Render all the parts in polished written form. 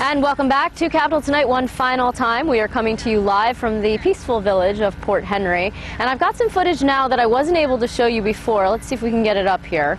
And welcome back to Capital Tonight one final time. We are coming to you live from the peaceful village of Port Henry. And I've got some footage now that I wasn't able to show you before. Let's see if we can get it up here.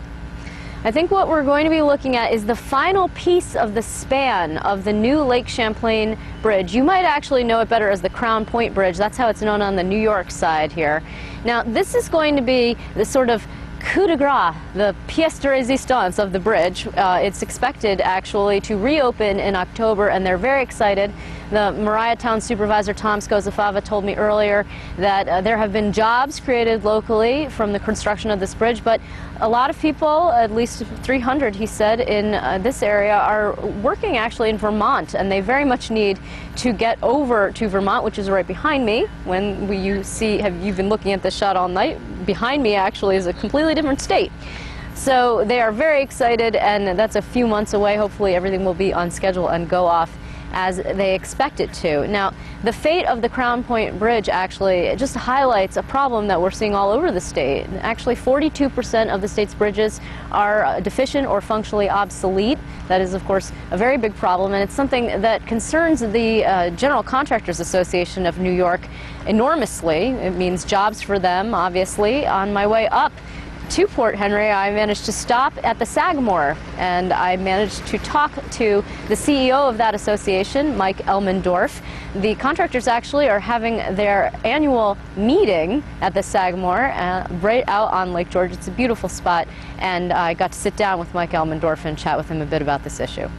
I think what we're going to be looking at is the final piece of the span of the new Lake Champlain Bridge. You might actually know it better as the Crown Point Bridge. That's how it's known on the New York side here. Now, this is going to be the sort of coup de grace, the pièce de résistance of the bridge. It's expected actually to reopen in October, and they're very excited. The Mariah Town Supervisor Tom Scozafava told me earlier that there have been jobs created locally from the construction of this bridge, but a lot of people, at least 300 he said, in this area are working actually in Vermont, and they very much need to get over to Vermont, which is right behind me. When you've been looking at this shot all night, behind me actually is a completely different state. So they are very excited, and that's a few months away. Hopefully everything will be on schedule and go off as they expect it to. Now, the fate of the Crown Point Bridge actually just highlights a problem that we're seeing all over the state. Actually, 42% of the state's bridges are deficient or functionally obsolete. That is, of course, a very big problem, and it's something that concerns the General Contractors Association of New York enormously. It means jobs for them, obviously. On my way up to Port Henry, I managed to stop at the Sagamore, and I managed to talk to the CEO of that association, Mike Elmendorf. The contractors actually are having their annual meeting at the Sagamore right out on Lake George. It's a beautiful spot, and I got to sit down with Mike Elmendorf and chat with him a bit about this issue.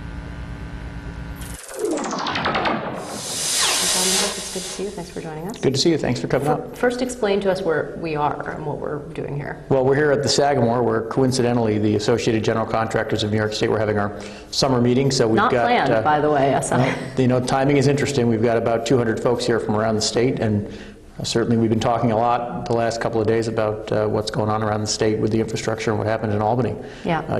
It's good to see you. Thanks for joining us. Good to see you. Thanks for coming out. First, explain to us where we are and what we're doing here. Well, we're here at the Sagamore, where coincidentally the Associated General Contractors of New York State, we're having our summer meeting. So we've Not got planned, by the way. You know, timing is interesting. We've got about 200 folks here from around the state, and certainly we've been talking a lot the last couple of days about what's going on around the state with the infrastructure and what happened in Albany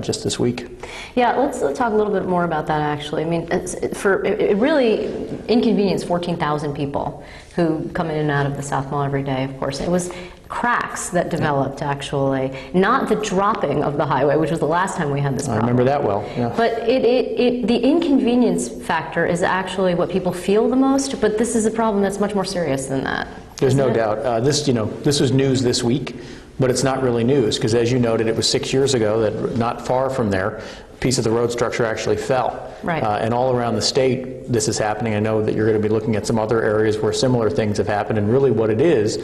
just this week. Yeah, let's talk a little bit more about that, actually. I mean, it really inconvenienced 14,000 people who come in and out of the South Mall every day, of course. It was cracks that developed, actually, not the dropping of the highway, which was the last time we had this problem. I remember that well, yeah. But the inconvenience factor is actually what people feel the most, but this is a problem that's much more serious than that. There's no doubt. This was news this week, but it's not really news, because as you noted, it was 6 years ago that not far from there, a piece of the road structure actually fell. Right. And all around the state, this is happening. I know that you're going to be looking at some other areas where similar things have happened, and really what it is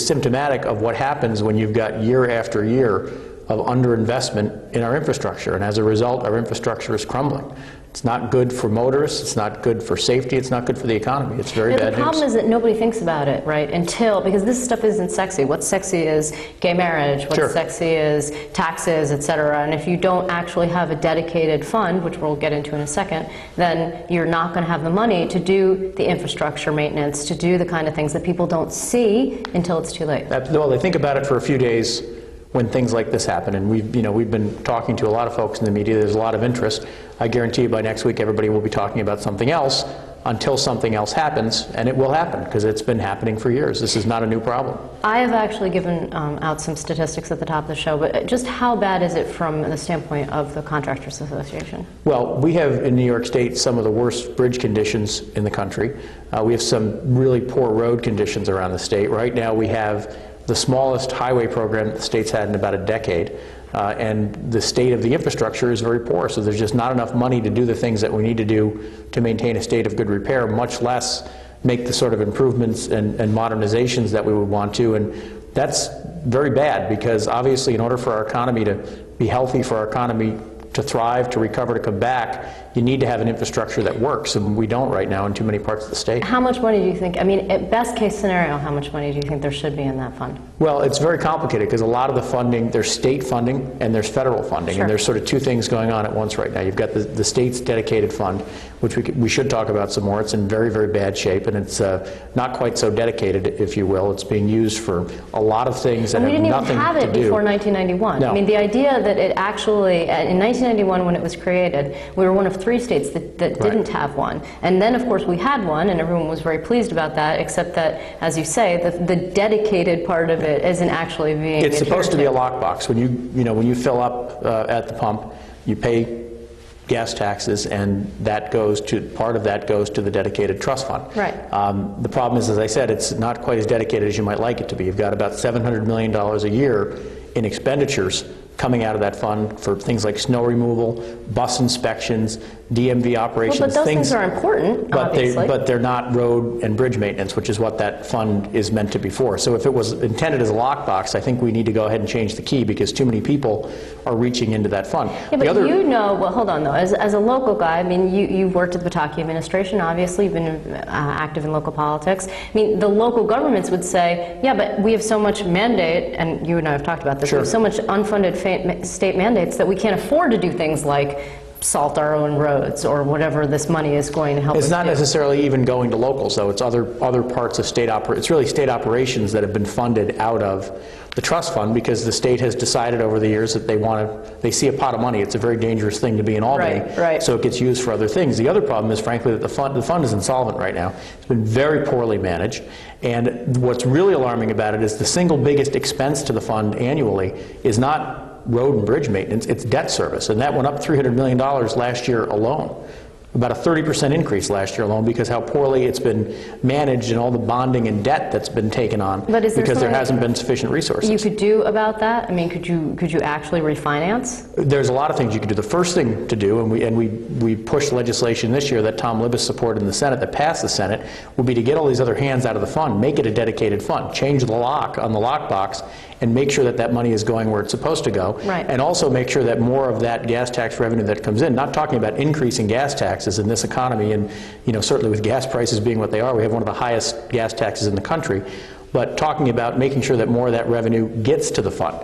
symptomatic of what happens when you've got year after year of underinvestment in our infrastructure, and as a result, our infrastructure is crumbling. It's not good for motorists, it's not good for safety, it's not good for the economy. It's very bad news. The problem is that nobody thinks about it, right, because this stuff isn't sexy. What's sexy is gay marriage, what's sexy is taxes, etc. And if you don't actually have a dedicated fund, which we'll get into in a second, then you're not going to have the money to do the infrastructure maintenance, to do the kind of things that people don't see until it's too late. Well, they think about it for a few days when things like this happen, and we've been talking to a lot of folks in the media. There's a lot of interest. I guarantee you by next week everybody will be talking about something else until something else happens, and it will happen because it's been happening for years. This is not a new problem. I have actually given out some statistics at the top of the show, but just how bad is it from the standpoint of the Contractors Association? Well, we have in New York State some of the worst bridge conditions in the country. We have some really poor road conditions around the state. Right now we have the smallest highway program that the state's had in about a decade. And the state of the infrastructure is very poor, so there's just not enough money to do the things that we need to do to maintain a state of good repair, much less make the sort of improvements and modernizations that we would want to. And that's very bad, because obviously in order for our economy to be healthy, for our economy to thrive, to recover, to come back, you need to have an infrastructure that works, and we don't right now in too many parts of the state. How much money do you think, I mean, at best case scenario, how much money do you think there should be in that fund? Well, it's very complicated, because a lot of the funding, there's state funding and there's federal funding, and there's sort of two things going on at once right now. You've got the state's dedicated fund, which we should talk about some more. It's in very, very bad shape, and it's not quite so dedicated, if you will. It's being used for a lot of things that have nothing to do. We didn't even have it before 1991. No. I mean, the idea that it actually, in 1991 when it was created, we were one of 3 states that didn't have one. And then, of course, we had one, and everyone was very pleased about that, except that, as you say, the dedicated part of it isn't actually being adhered to. It's supposed to be a lockbox. When you fill up at the pump, you pay gas taxes, and that goes to, part of that goes to the dedicated trust fund. Right. The problem is, as I said, it's not quite as dedicated as you might like it to be. You've got about $700 million a year in expenditures coming out of that fund for things like snow removal, bus inspections, DMV operations. Well, but those things are important, obviously. But they're not road and bridge maintenance, which is what that fund is meant to be for. So if it was intended as a lockbox, I think we need to go ahead and change the key, because too many people are reaching into that fund. Yeah, but you know, well, hold on though, as a local guy, I mean, you've worked at the Pataki administration, obviously, you've been active in local politics. I mean, the local governments would say, yeah, but we have so much mandate, and you and I have talked about this, sure, we have so much unfunded state mandates that we can't afford to do things like salt our own roads or whatever this money is going to help us do. It's not necessarily even going to locals, though. It's other parts of state it's really state operations that have been funded out of the trust fund, because the state has decided over the years that they see a pot of money. It's a very dangerous thing to be in Albany, right. So it gets used for other things. The other problem is, frankly, that the fund is insolvent right now. It's been very poorly managed, and what's really alarming about it is the single biggest expense to the fund annually is not road and bridge maintenance, it's debt service, and that went up $300 million last year alone. About a 30% increase last year alone, because how poorly it's been managed and all the bonding and debt that's been taken on, because there hasn't been sufficient resources. You could do about that? I mean, could you actually refinance? There's a lot of things you could do. The first thing to do, and we pushed legislation this year that Tom Libous supported in the Senate, that passed the Senate, would be to get all these other hands out of the fund, make it a dedicated fund, change the lock on the lockbox, and make sure that that money is going where it's supposed to go. Right. And also make sure that more of that gas tax revenue that comes in, not talking about increasing gas taxes in this economy, and certainly with gas prices being what they are, we have one of the highest gas taxes in the country, but talking about making sure that more of that revenue gets to the fund.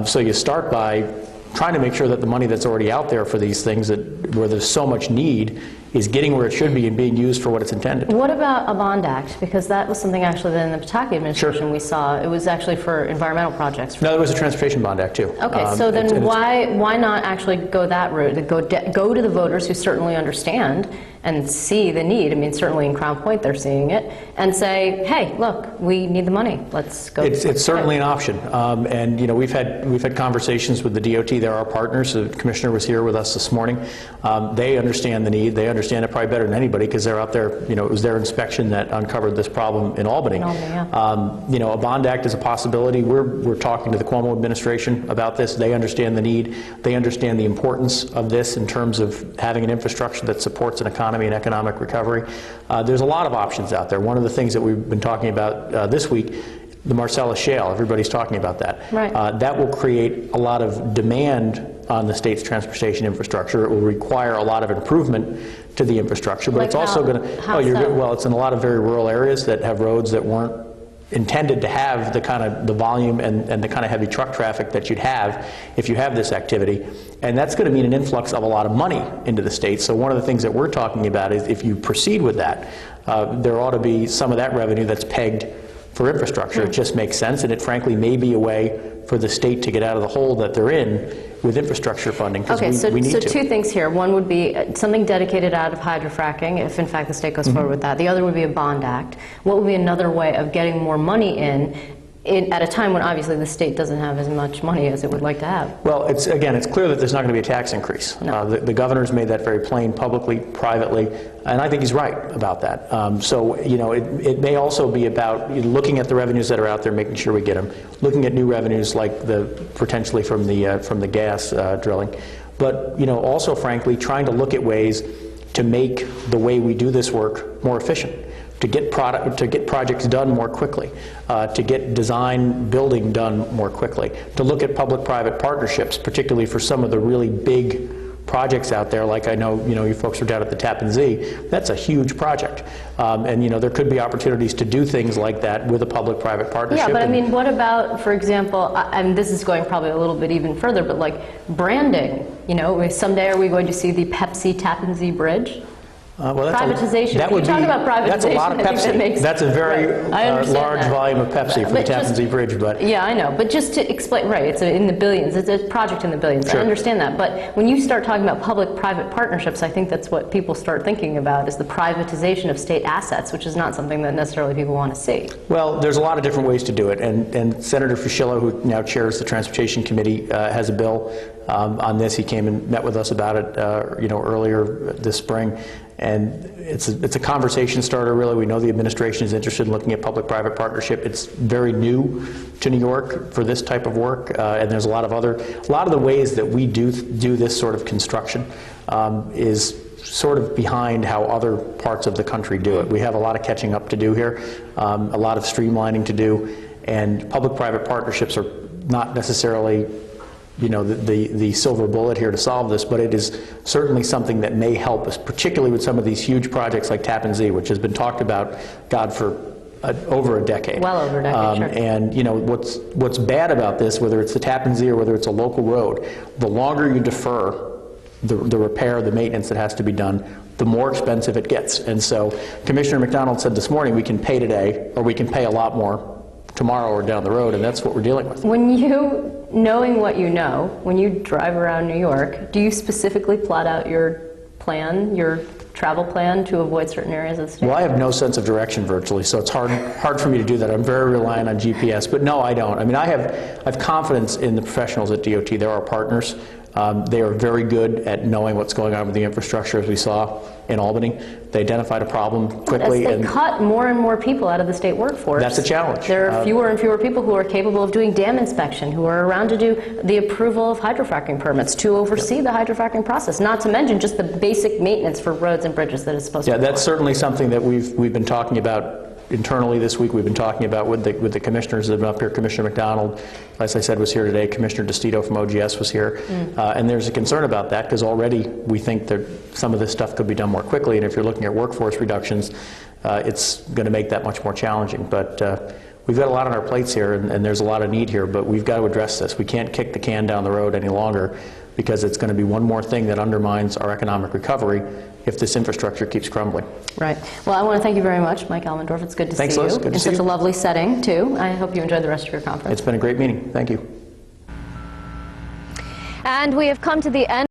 So you start by trying to make sure that the money that's already out there for these things where there's so much need is getting where it should be and being used for what it's intended. What about a bond act? Because that was something actually that in the Pataki administration sure, we saw. It was actually for environmental projects. No, there was a transportation bond act too. Okay, so then why not actually go that route? Go to the voters who certainly understand and see the need. I mean, certainly in Crown Point they're seeing it, and say, hey, look, we need the money. Let's go. It's certainly an option, and we've had conversations with the DOT. They're our partners. The commissioner was here with us this morning. They understand the need. They understand it probably better than anybody, because they're out there. It was their inspection that uncovered this problem in Albany. Yeah. A bond act is a possibility. We're talking to the Cuomo administration about this. They understand the need. They understand the importance of this in terms of having an infrastructure that supports an economy and economic recovery. There's a lot of options out there. One of the things that we've been talking about this week, the Marcellus Shale, everybody's talking about that. Right. That will create a lot of demand on the state's transportation infrastructure. It will require a lot of improvement to the infrastructure, but like it's also going to, well, it's in a lot of very rural areas that have roads that weren't intended to have the volume and the kind of heavy truck traffic that you'd have if you have this activity. And that's going to mean an influx of a lot of money into the state. So one of the things that we're talking about is, if you proceed with that, there ought to be some of that revenue that's pegged for infrastructure. It just makes sense, and it frankly may be a way for the state to get out of the hole that they're in with infrastructure funding, because we need to. So two things here. One would be something dedicated out of hydrofracking, if in fact the state goes forward with that. The other would be a bond act. What would be another way of getting more money in at a time when obviously the state doesn't have as much money as it would like to have? Well, it's clear that there's not going to be a tax increase. No. The governor's made that very plain, publicly, privately, and I think he's right about that. So, it may also be about looking at the revenues that are out there, making sure we get them, looking at new revenues like potentially from the gas drilling, but also, frankly, trying to look at ways to make the way we do this work more efficient, to get projects done more quickly, to get design building done more quickly, to look at public-private partnerships, particularly for some of the really big projects out there, like I know you folks are down at the Tappan Zee. That's a huge project, and there could be opportunities to do things like that with a public-private partnership. Yeah, but I mean, what about, for example, and this is going probably a little bit even further, but like branding. Someday are we going to see the Pepsi Tappan Zee Bridge? Well, privatization. That would talk be, about privatization. that's a lot of Pepsi. That's a very large volume of Pepsi for the Tappan Zee Bridge. But yeah, I know. But just to explain, right, it's in the billions. It's a project in the billions. Sure. I understand that. But when you start talking about public-private partnerships, I think that's what people start thinking about, is the privatization of state assets, which is not something that necessarily people want to see. Well, there's a lot of different ways to do it. And Senator Fuschillo, who now chairs the Transportation Committee, has a bill on this. He came and met with us about it earlier this spring. And it's a conversation starter, really. We know the administration is interested in looking at public-private partnership. It's very new to New York for this type of work, and there's a lot of the ways that we do this sort of construction is sort of behind how other parts of the country do it. We have a lot of catching up to do here, a lot of streamlining to do, and public-private partnerships are not necessarily the silver bullet here to solve this, but it is certainly something that may help us, particularly with some of these huge projects like Tappan Zee, which has been talked about, God, for over a decade. Well over a decade, sure. And what's bad about this, whether it's the Tappan Zee or whether it's a local road, the longer you defer the repair, the maintenance that has to be done, the more expensive it gets. And so Commissioner McDonald said this morning, we can pay today, or we can pay a lot more tomorrow or down the road, and that's what we're dealing with. Knowing what you know, when you drive around New York, do you specifically plot out your plan, your travel plan, to avoid certain areas of the state? Well, I have no sense of direction virtually, so it's hard for me to do that. I'm very reliant on GPS, but no, I don't. I mean, I have confidence in the professionals at DOT. They're our partners. They are very good at knowing what's going on with the infrastructure, as we saw in Albany. They identified a problem quickly. As they cut more and more people out of the state workforce. That's a challenge. There are fewer and fewer people who are capable of doing dam inspection, who are around to do the approval of hydrofracking permits, to oversee the hydrofracking process, not to mention just the basic maintenance for roads and bridges that is supposed to be. Yeah, that's certainly something that we've been talking about internally this week. We've been talking about with the commissioners that have been up here. Commissioner McDonald, as I said, was here today. Commissioner DeStito from OGS was here. And there's a concern about that, because already we think that some of this stuff could be done more quickly, and if you're looking at workforce reductions, it's going to make that much more challenging. But we've got a lot on our plates here, and there's a lot of need here, but we've got to address this. We can't kick the can down the road any longer, because it's going to be one more thing that undermines our economic recovery if this infrastructure keeps crumbling. Right. Well, I want to thank you very much, Mike Elmendorf. It's good to Thanks, see Liz. you. Good to in see such you. a lovely setting, too. I hope you enjoyed the rest of your conference. It's been a great meeting. Thank you. And we have come to the end